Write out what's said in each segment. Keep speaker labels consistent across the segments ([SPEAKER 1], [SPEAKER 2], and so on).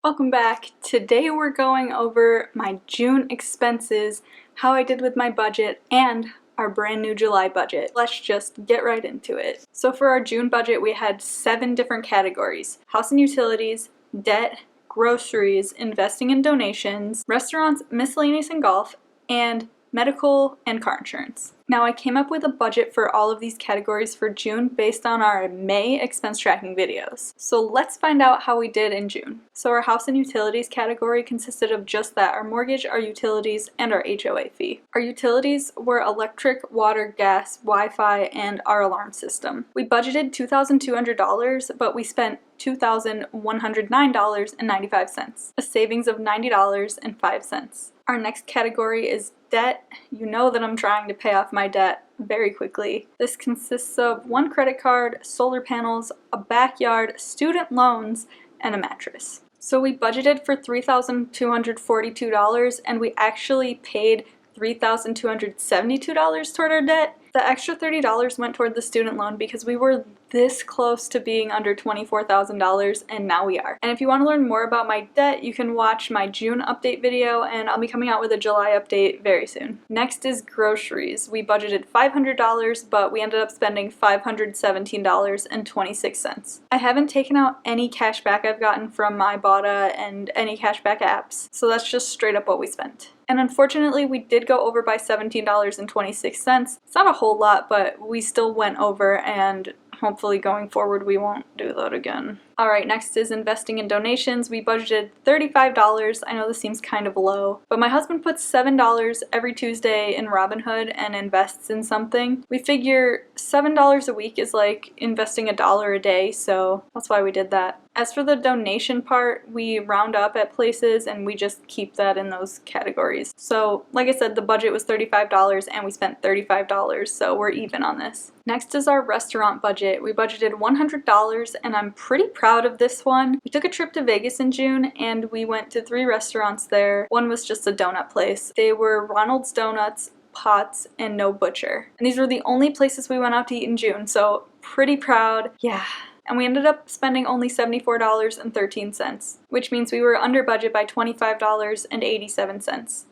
[SPEAKER 1] Welcome back. Today we're going over my June expenses, how I did with my budget, and our brand new July budget. Let's just get right into it. So for our June budget, we had 7 different categories: house and utilities, debt, groceries, investing and donations, restaurants, miscellaneous and golf, and medical and car insurance. Now I came up with a budget for all of these categories for June based on our May expense tracking videos. So let's find out how we did in June. So our house and utilities category consisted of just that: our mortgage, our utilities, and our HOA fee. Our utilities were electric, water, gas, Wi-Fi, and our alarm system. We budgeted $2,200, but we spent $2,109.95, a savings of $90.05. Our next category is debt. You know that I'm trying to pay off my debt very quickly. This consists of 1 credit card, solar panels, a backyard, student loans, and a mattress. So we budgeted for $3,242 and we actually paid $3,272 toward our debt. The extra $30 went toward the student loan because we were this close to being under $24,000, and now we are. And if you want to learn more about my debt, you can watch my June update video, and I'll be coming out with a July update very soon. Next is groceries. We budgeted $500, but we ended up spending $517.26. I haven't taken out any cash back I've gotten from Ibotta and any cashback apps, so that's just straight up what we spent. And unfortunately, we did go over by $17.26. It's not a whole lot, but we still went over, and hopefully going forward we won't do that again. Alright, next is investing in donations. We budgeted $35. I know this seems kind of low, but my husband puts $7 every Tuesday in Robinhood and invests in something. We figure $7 a week is like investing $1 a day, so that's why we did that. As for the donation part, we round up at places and we just keep that in those categories. So like I said, the budget was $35 and we spent $35, so we're even on this. Next is our restaurant budget. We budgeted $100 and I'm pretty proud of this one. We took a trip to Vegas in June and we went to 3 restaurants there. One was just a donut place. They were Ronald's Donuts, Potts, and No Butcher. And these were the only places we went out to eat in June, so pretty proud. Yeah. And we ended up spending only $74.13, which means we were under budget by $25.87.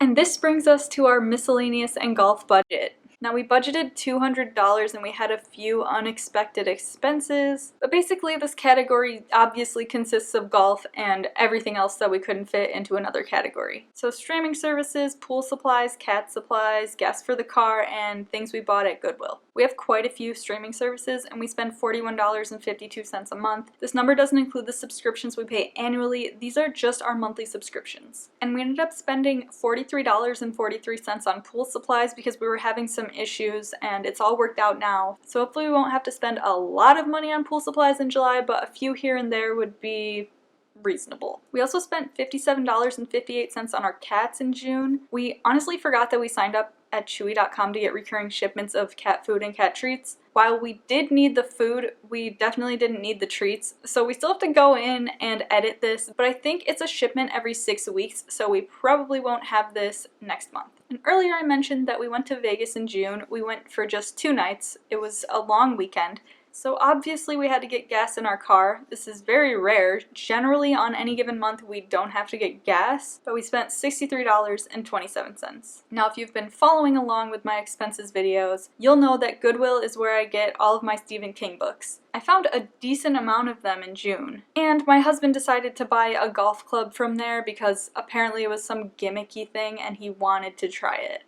[SPEAKER 1] And this brings us to our miscellaneous and golf budget. Now we budgeted $200 and we had a few unexpected expenses, but basically this category obviously consists of golf and everything else that we couldn't fit into another category. So streaming services, pool supplies, cat supplies, gas for the car, and things we bought at Goodwill. We have quite a few streaming services and we spend $41.52 a month. This number doesn't include the subscriptions we pay annually. These are just our monthly subscriptions. And we ended up spending $43.43 on pool supplies because we were having some issues and it's all worked out now. So hopefully we won't have to spend a lot of money on pool supplies in July, but a few here and there would be reasonable. We also spent $57.58 on our cats in June. We honestly forgot that we signed up at Chewy.com to get recurring shipments of cat food and cat treats. While we did need the food, we definitely didn't need the treats, so we still have to go in and edit this, but I think it's a shipment every 6 weeks, so we probably won't have this next month. And earlier I mentioned that we went to Vegas in June. We went for just 2 nights. It was a long weekend. So obviously we had to get gas in our car. This is very rare. Generally on any given month we don't have to get gas, but we spent $63.27. Now if you've been following along with my expenses videos, you'll know that Goodwill is where I get all of my Stephen King books. I found a decent amount of them in June, and my husband decided to buy a golf club from there because apparently it was some gimmicky thing and he wanted to try it.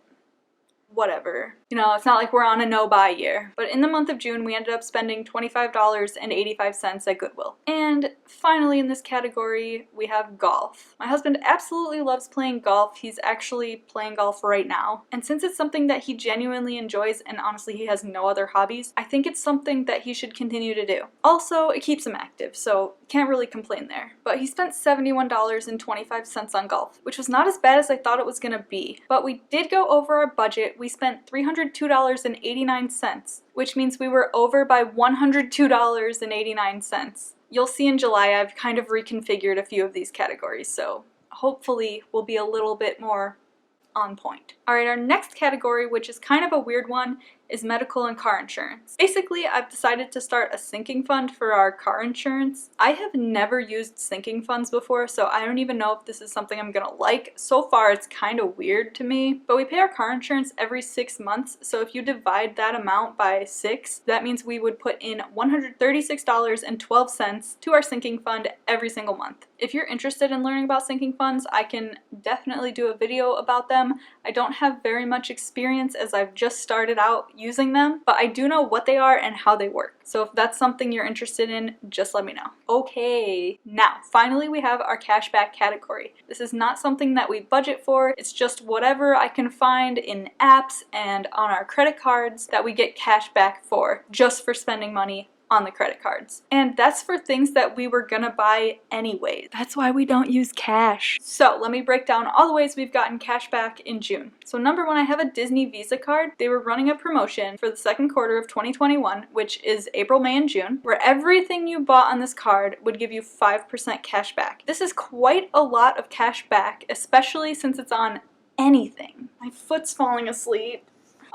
[SPEAKER 1] Whatever. You know, it's not like we're on a no-buy year. But in the month of June, we ended up spending $25.85 at Goodwill. And finally in this category, we have golf. My husband absolutely loves playing golf. He's actually playing golf right now. And since it's something that he genuinely enjoys, and honestly he has no other hobbies, I think it's something that he should continue to do. Also, it keeps him active, so can't really complain there. But he spent $71.25 on golf, which was not as bad as I thought it was gonna be. But we did go over our budget. We spent $302.89, which means we were over by $102.89. You'll see in July I've kind of reconfigured a few of these categories, so hopefully we'll be a little bit more on point. Alright, our next category, which is kind of a weird one, is medical and car insurance. Basically, I've decided to start a sinking fund for our car insurance. I have never used sinking funds before, so I don't even know if this is something I'm gonna like. So far, it's kind of weird to me, but we pay our car insurance every 6 months, so if you divide that amount by 6, that means we would put in $136.12 to our sinking fund every single month. If you're interested in learning about sinking funds, I can definitely do a video about them. I don't have very much experience as I've just started out using them, but I do know what they are and how they work. So if that's something you're interested in, just let me know. Okay, now finally we have our cashback category. This is not something that we budget for, it's just whatever I can find in apps and on our credit cards that we get cash back for, just for spending money on the credit cards. And that's for things that we were gonna buy anyways. That's why we don't use cash. So let me break down all the ways we've gotten cash back in June. So number one, I have a Disney Visa card. They were running a promotion for the second quarter of 2021, which is April, May, and June, where everything you bought on this card would give you 5% cash back. This is quite a lot of cash back, especially since it's on anything. My foot's falling asleep.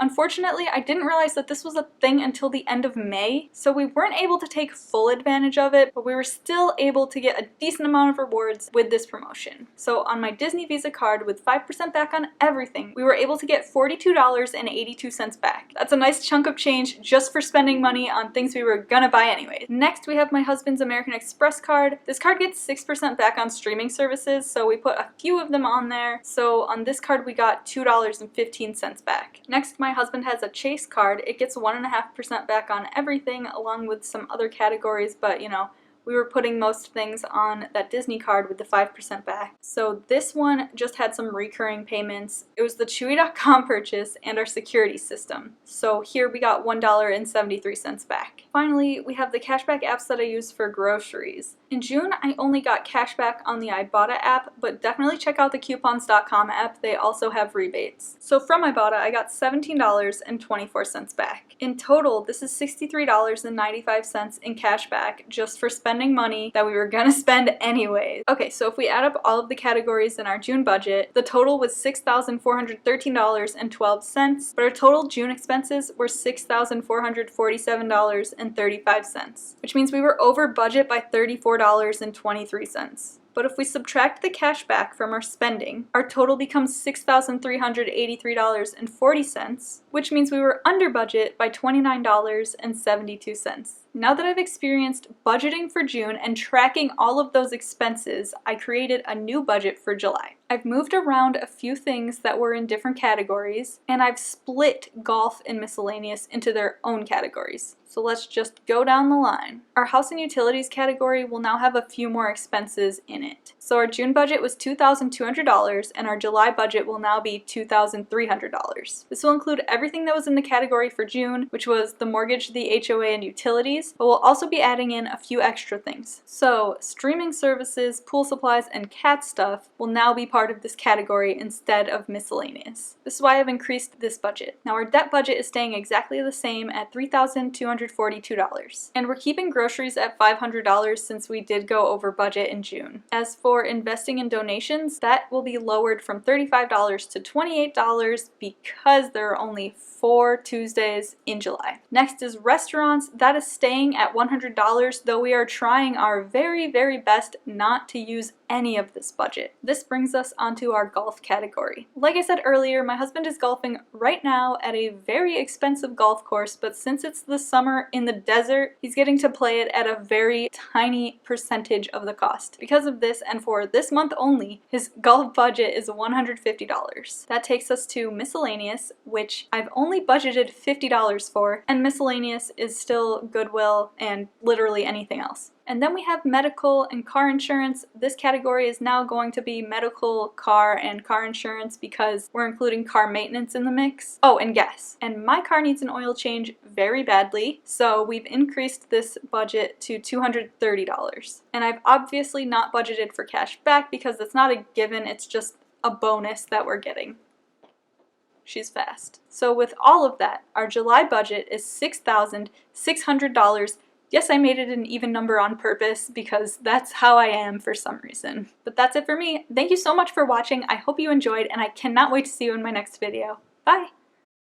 [SPEAKER 1] Unfortunately, I didn't realize that this was a thing until the end of May, so we weren't able to take full advantage of it, but we were still able to get a decent amount of rewards with this promotion. So on my Disney Visa card with 5% back on everything, we were able to get $42.82 back. That's a nice chunk of change just for spending money on things we were gonna buy anyways. Next, we have my husband's American Express card. This card gets 6% back on streaming services, so we put a few of them on there. So on this card, we got $2.15 back. Next, my husband has a Chase card. It gets 1.5% back on everything along with some other categories, but you know, we were putting most things on that Disney card with the 5% back. So this one just had some recurring payments. It was the Chewy.com purchase and our security system. So here we got $1.73 back. Finally, we have the cashback apps that I use for groceries. In June, I only got cashback on the Ibotta app, but definitely check out the coupons.com app. They also have rebates. So from Ibotta, I got $17.24 back. In total, this is $63.95 in cashback just for spending money that we were gonna spend anyways. Okay, so if we add up all of the categories in our June budget, the total was $6,413.12, but our total June expenses were $6,447.35, which means we were over budget by $34.23. But if we subtract the cash back from our spending, our total becomes $6,383.40, which means we were under budget by $29.72. Now that I've experienced budgeting for June and tracking all of those expenses, I created a new budget for July. I've moved around a few things that were in different categories, and I've split golf and miscellaneous into their own categories. So let's just go down the line. Our house and utilities category will now have a few more expenses in it. So our June budget was $2,200 and our July budget will now be $2,300. This will include everything that was in the category for June, which was the mortgage, the HOA, and utilities, but we'll also be adding in a few extra things. So streaming services, pool supplies, and cat stuff will now be part of this category instead of miscellaneous. This is why I've increased this budget. Now our debt budget is staying exactly the same at $3,242. And we're keeping groceries at $500 since we did go over budget in June. As for investing in donations, that will be lowered from $35 to $28 because there are only 4 Tuesdays in July. Next is restaurants. That is staying at $100, though we are trying our very, very best not to use any of this budget. This brings us onto our golf category. Like I said earlier, my husband is golfing right now at a very expensive golf course, but since it's the summer in the desert, he's getting to play it at a very tiny percentage of the cost. Because of this, and for this month only, his golf budget is $150. That takes us to miscellaneous, which I've only budgeted $50 for, and miscellaneous is still Goodwill and literally anything else. And then we have medical and car insurance. This category is now going to be medical, car, and car insurance because we're including car maintenance in the mix. Oh, and gas. And my car needs an oil change very badly, so we've increased this budget to $230. And I've obviously not budgeted for cash back because it's not a given, it's just a bonus that we're getting. She's fast. So with all of that, our July budget is $6,600 Yes, I made it an even number on purpose because that's how I am for some reason. But that's it for me. Thank you so much for watching. I hope you enjoyed, and I cannot wait to see you in my next video. Bye!